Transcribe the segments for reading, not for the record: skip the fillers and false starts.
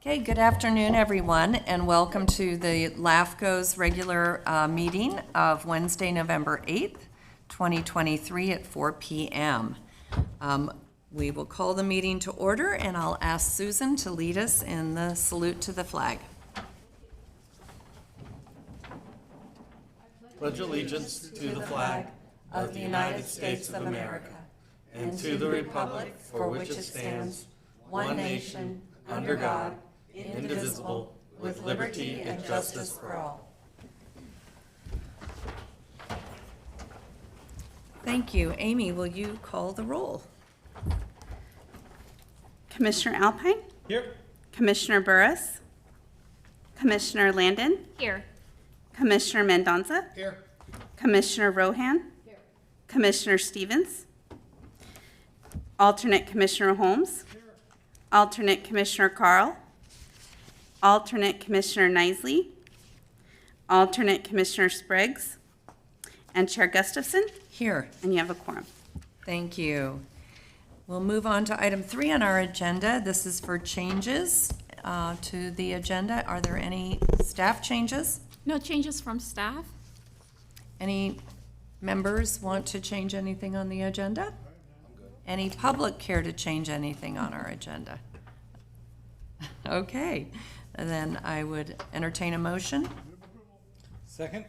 Okay, good afternoon, everyone, and welcome to the LAFCO's regular meeting of Wednesday, November 8th, 2023 at 4 p.m. We will call the meeting to order, and I'll ask Susan to lead us in the salute to the flag. Pledge allegiance to the flag of the United States of America and to the republic for which it stands, one nation, under God, indivisible, with liberty and justice for all. Thank you. Amy, will you call the roll? Commissioner Alpine? Here. Commissioner Burris? Commissioner Landon? Here. Commissioner Mendonça? Here. Commissioner Rohan? Here. Commissioner Stevens? Alternate Commissioner Holmes? Here. Alternate Commissioner Carl? Alternate Commissioner Nisley? Alternate Commissioner Spriggs? And Chair Gustafson? Here. And you have a quorum. Thank you. We'll move on to item 3 on our agenda. This is for changes to the agenda. Are there any staff changes? No changes from staff? Any members want to change anything on the agenda? Any public care to change anything on our agenda? Okay, then I would entertain a motion. Second.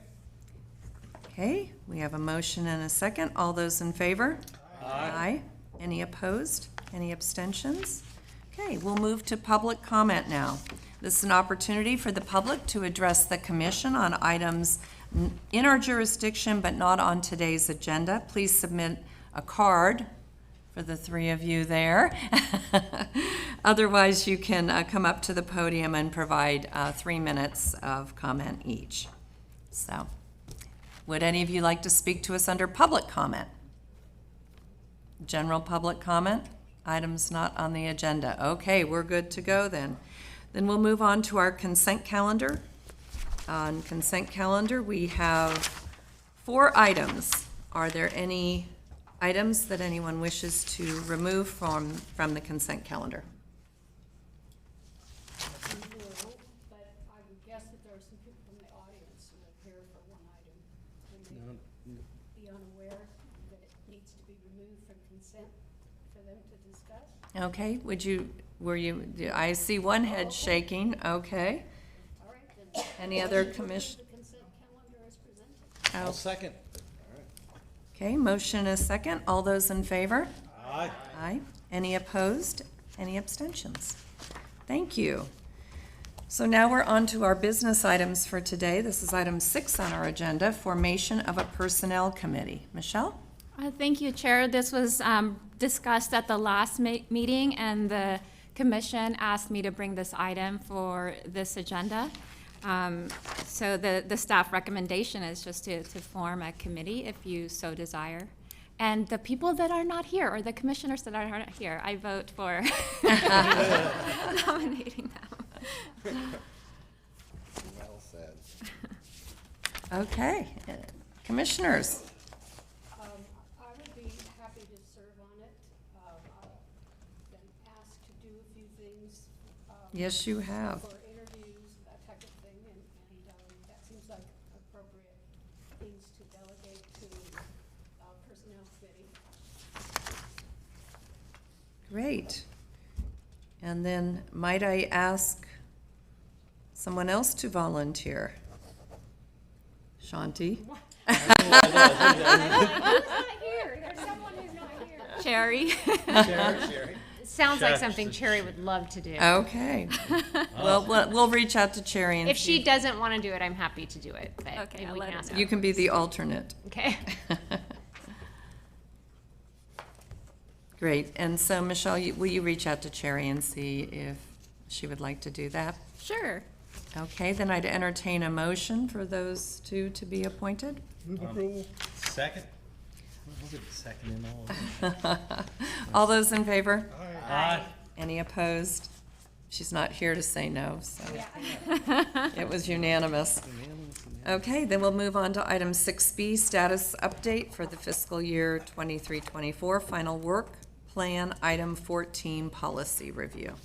Okay, we have a motion and a second. All those in favor? Aye. Any opposed? Any abstentions? Okay, we'll move to public comment now. This is an opportunity for the public to address the commission on items in our jurisdiction but not on today's agenda. Please submit a card for the three of you there. Otherwise, you can come up to the podium and provide 3 minutes of comment each. So, would any of you like to speak to us under public comment? General public comment? Items not on the agenda. Okay, we're good to go then. Then we'll move on to our consent calendar. On consent calendar, we have 4 items. Are there any items that anyone wishes to remove from the consent calendar? No, but I would guess that there are some people from the audience who are here for one item who may be unaware that it needs to be removed from consent for them to discuss. Okay, I see one head shaking, okay. All right, then. Any other The commission? consent calendar is presented. I'll second. Okay, motion is second. All those in favor? Aye. Aye. Any opposed? Any abstentions? Thank you. So now we're on to our business items for today. This is item 6 on our agenda, formation of a personnel committee. Michelle? Thank you, Chair. This was discussed at the last meeting, and the commission asked me to bring this item for this agenda. So the staff recommendation is just to form a committee if you so desire. And the people that are not here, or the commissioners that are not here, I vote for nominating them. Well said. Okay. Commissioners? I would be happy to serve on it. I've been asked to do a few things. Yes, you have. For interviews, that type of thing, and that seems like appropriate things to delegate to personnel committee. Great. And then might I ask someone else to volunteer? Shanti? Who's not here? There's someone who's not here. Cherry? Sherry. Sounds like something Cherry would love to do. Okay. Well, we'll reach out to Cherry and If see. she doesn't want to do it, I'm happy to do it. But Okay, maybe I'll we let can her ask know. You can be the alternate. Okay. Great. And so, Michelle, will you reach out to Cherry and see if she would like to do that? Sure. Okay, then I'd entertain a motion for those two to be appointed. Second. I'll get the second in all of them. All those in favor? Aye. Any opposed? She's not here to say no, so it was unanimous. Okay, then we'll move on to item 6B, status update for the fiscal year 23-24, final work plan, item 14, policy review.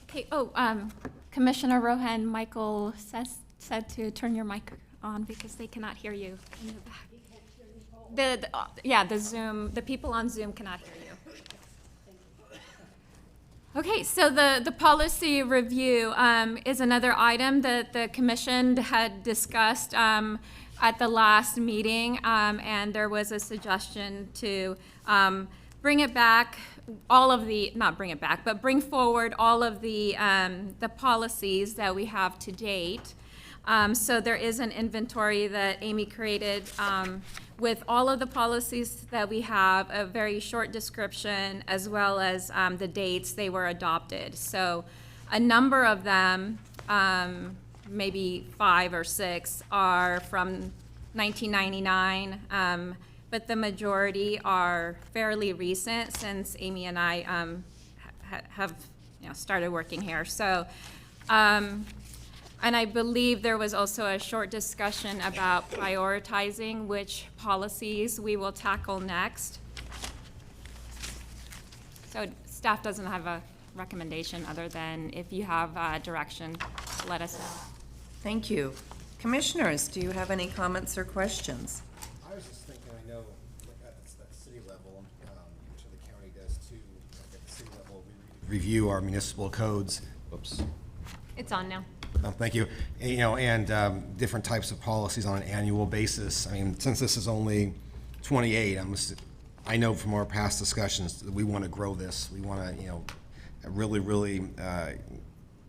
Okay, Commissioner Rohan, Michael said to turn your mic on because they cannot hear you in the back. The Zoom, the people on Zoom cannot hear you. Okay, so the policy review is another item that the commission had discussed at the last meeting, and there was a suggestion to bring it back, not bring it back, but bring forward all of the policies that we have to date. So there is an inventory that Amy created with all of the policies that we have, a very short description, as well as the dates they were adopted. So a number of them, maybe 5 or 6, are from 1999, but the majority are fairly recent since Amy and I have started working here. So. And I believe there was also a short discussion about prioritizing which policies we will tackle next. So staff doesn't have a recommendation other than if you have direction, let us know. Thank you. Commissioners, do you have any comments or questions? I was just thinking, I know at the city level, which the county does too, at the city level, we review our municipal codes. Oops. It's on now. Thank you. And different types of policies on an annual basis. I mean, since this is only 28, I know from our past discussions that we want to grow this. We want to, really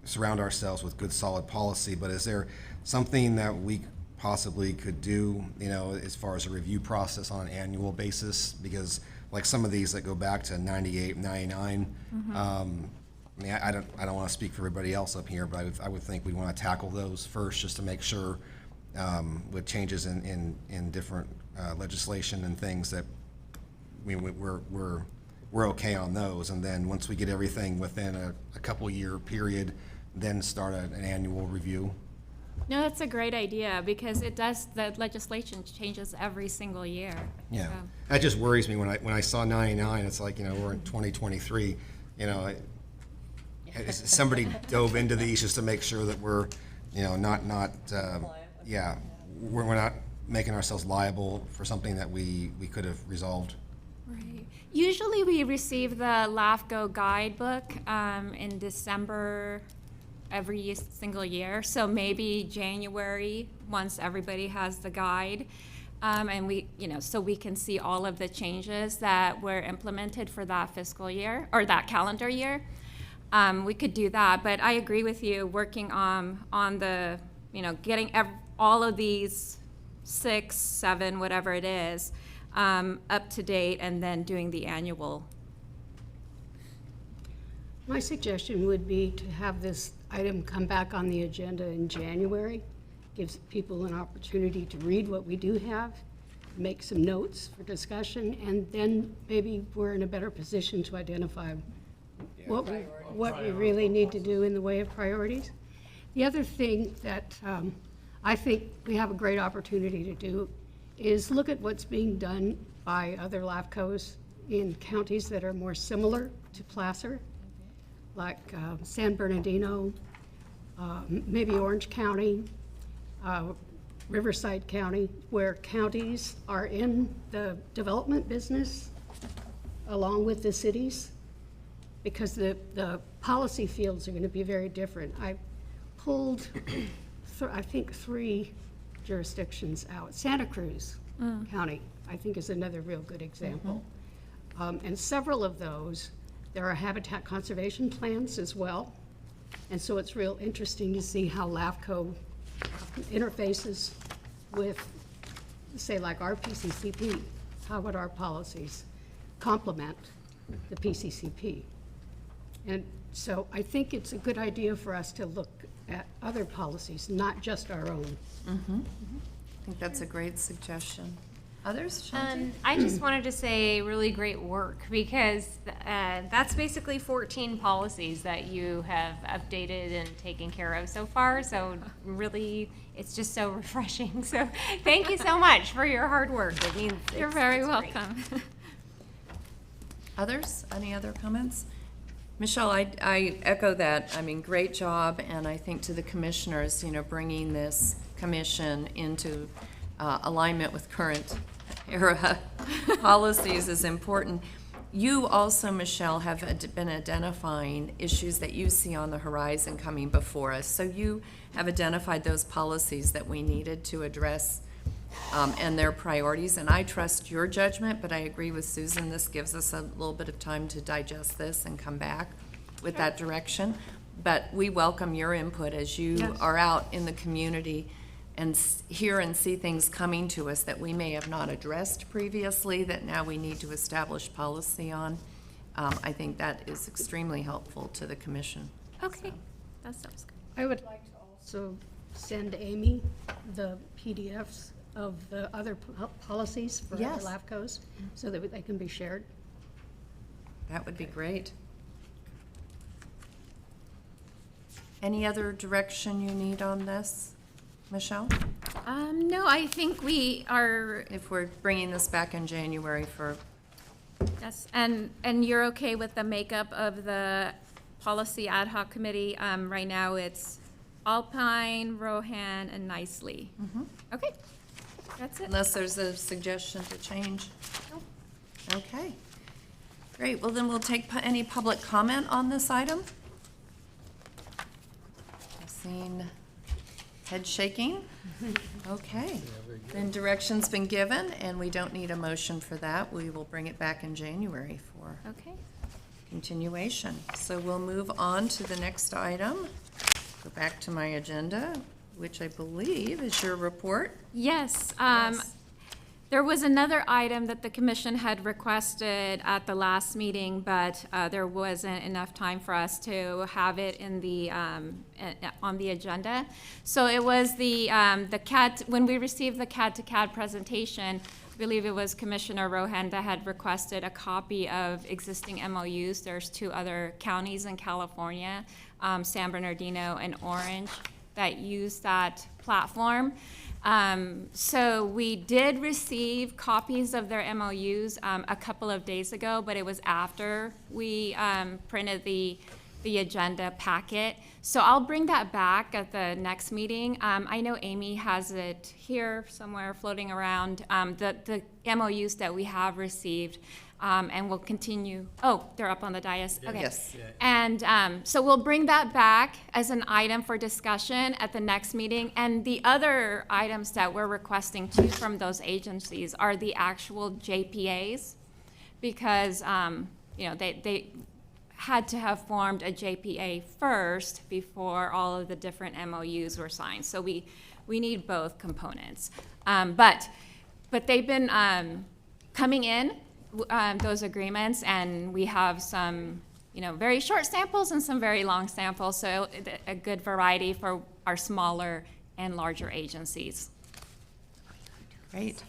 surround ourselves with good, solid policy. But is there something that we possibly could do, as far as a review process on an annual basis? Because like some of these that go back to 98, 99, I mean, I don't want to speak for everybody else up here, but I would think we want to tackle those first just to make sure with changes in different legislation and things that we're okay on those. And then once we get everything within a couple year period, then start an annual review. No, that's a great idea because the legislation changes every single year. Yeah, So. that just worries me when I saw 99. It's like we're in 2023. Somebody dove into these just to make sure that we're, we're not making ourselves liable for something that we could have resolved. Right. Usually we receive the LAFCO guidebook in December every single year. So maybe January, once everybody has the guide, and we, so we can see all of the changes that were implemented for that fiscal year or that calendar year. We could do that, but I agree with you, working on the, getting all of these 6, 7, whatever it is, up to date, and then doing the annual. My suggestion would be to have this item come back on the agenda in January. Gives people an opportunity to read what we do have, make some notes for discussion, and then maybe we're in a better position to identify what we really need to do in the way of priorities. The other thing that I think we have a great opportunity to do is look at what's being done by other LAFCOs in counties that are more similar to Placer, like San Bernardino, maybe Orange County, Riverside County, where counties are in the development business along with the cities, because the policy fields are going to be very different. I pulled, I think, 3 jurisdictions out. Santa Cruz County, I think, is another real good example. And several of those, there are habitat conservation plans as well. And so it's real interesting to see how LAFCO interfaces with, say, like our PCCP. How would our policies complement the PCCP? And so I think it's a good idea for us to look at other policies, not just our own. I think that's a great suggestion. Others, Shanti? I just wanted to say really great work because that's basically 14 policies that you have updated and taken care of so far. So really, it's just so refreshing. So thank you so much for your hard work. It means You're very it's great. welcome. Others? Any other comments? Michelle, I echo that. I mean, great job, and I think to the commissioners, bringing this commission into alignment with current era policies is important. You also, Michelle, have been identifying issues that you see on the horizon coming before us. So you have identified those policies that we needed to address and their priorities, and I trust your judgment, but I agree with Susan, this gives us a little bit of time to digest this and come back with that direction. But we welcome your input as you Yes. are out in the community and hear and see things coming to us that we may have not addressed previously, that now we need to establish policy on. I think that is extremely helpful to the commission. Okay, that sounds good. I would like to also send Amy the PDFs of the other policies for the Yes. LAFCOs so that they can be shared. That would be great. Any other direction you need on this, Michelle? No, I think we are, If we're bringing this back in January for, yes, and you're okay with the makeup of the policy ad hoc committee? Right now, it's Alpine, Rohan, and Nicely. Okay, that's it. unless there's a suggestion to change? Okay. Great, well then we'll take any public comment on this item. I've seen head shaking. Okay. Then direction's been given, and we don't need a motion for that. We will bring it back in January for Okay. continuation. So we'll move on to the next item. Go back to my agenda, which I believe is your report. Yes, Yes. there was another item that the commission had requested at the last meeting, but there wasn't enough time for us to have it in the, on the agenda. So it was the CAD, when we received the CAD to CAD presentation, I believe it was Commissioner Rohan that had requested a copy of existing MOUs. There's 2 other counties in California, San Bernardino and Orange, that use that platform. So we did receive copies of their MOUs a couple of days ago, but it was after we printed the agenda packet. So I'll bring that back at the next meeting. I know Amy has it here somewhere floating around, the MOUs that we have received. And we'll continue, they're up on the dais, okay. Yes. And so we'll bring that back as an item for discussion at the next meeting. And the other items that we're requesting too from those agencies are the actual JPAs, because, they had to have formed a JPA first before all of the different MOUs were signed. So we need both components. But they've been coming in, those agreements, and we have some, very short samples and some very long samples, so a good variety for our smaller and larger agencies. Great.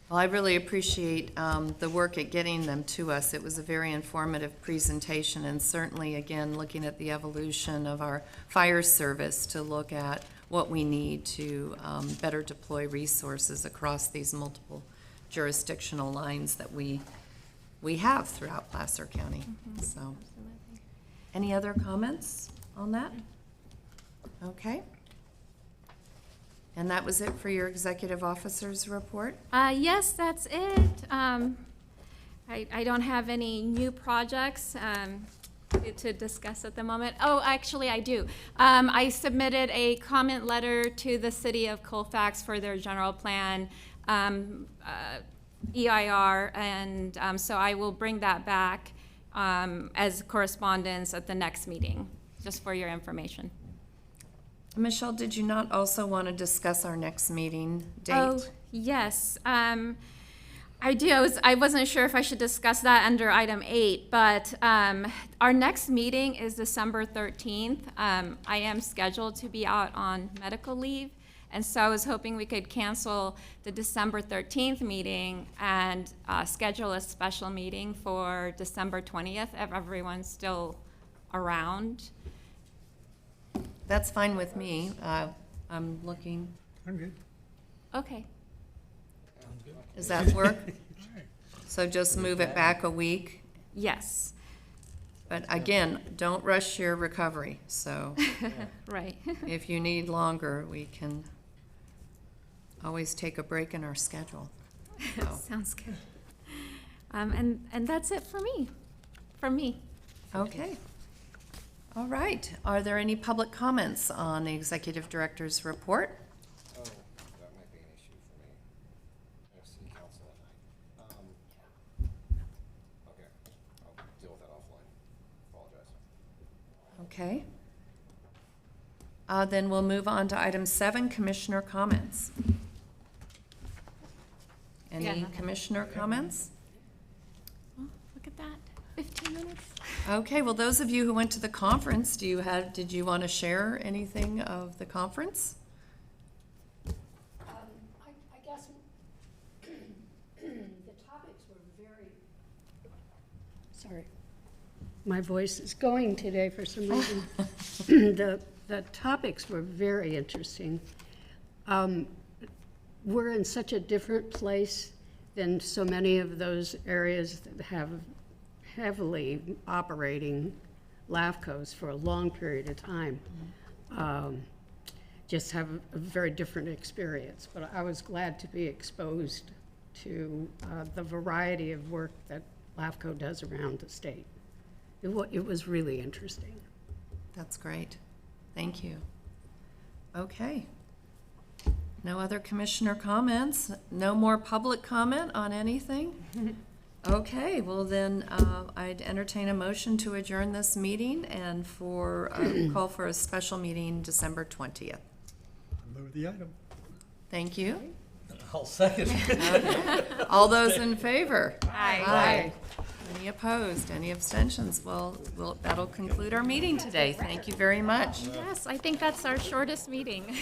Well, I really appreciate the work at getting them to us. It was a very informative presentation, and certainly, again, looking at the evolution of our fire service to look at what we need to better deploy resources across these multiple jurisdictional lines that we have throughout Placer County. So, any other comments on that? Okay. And that was it for your executive officer's report? Yes, that's it. I don't have any new projects to discuss at the moment. Oh, actually, I do. I submitted a comment letter to the city of Colfax for their general plan EIR, and so I will bring that back as correspondence at the next meeting, just for your information. Michelle, did you not also want to discuss our next meeting date? Oh, yes. I do. I wasn't sure if I should discuss that under item 8, but our next meeting is December 13th. I am scheduled to be out on medical leave, and so I was hoping we could cancel the December 13th meeting and schedule a special meeting for December 20th if everyone's still around. That's fine with me. I'm looking. I'm good. Okay. Does that work? So just move it back a week? Yes. But again, don't rush your recovery, so Right. if you need longer, we can always take a break in our schedule. So, Sounds good. And that's it for me, from me. okay. All right. Are there any public comments on the executive director's report? Oh, that might be an issue for me. I have city council at night. Okay, I'll deal with that offline. Apologize. Okay. Then we'll move on to item 7, commissioner comments. Yeah, Any nothing. commissioner comments? Oh, look at that, 15 minutes. Okay, well, those of you who went to the conference, did you want to share anything of the conference? I guess the topics were very, sorry, my voice is going today for some reason. The topics were very interesting. We're in such a different place than so many of those areas that have heavily operating LAFCOs for a long period of time. Just have a very different experience, but I was glad to be exposed to the variety of work that LAFCO does around the state. It was really interesting. That's great. Thank you. Okay. No other commissioner comments? No more public comment on anything? Okay, well then, I'd entertain a motion to adjourn this meeting and call for a special meeting December 20th. Move the item. Thank you. I'll second. All those in favor? Aye. Aye. Any opposed? Any abstentions? Well, that'll conclude our meeting today. Thank you very much. Yes, I think that's our shortest meeting.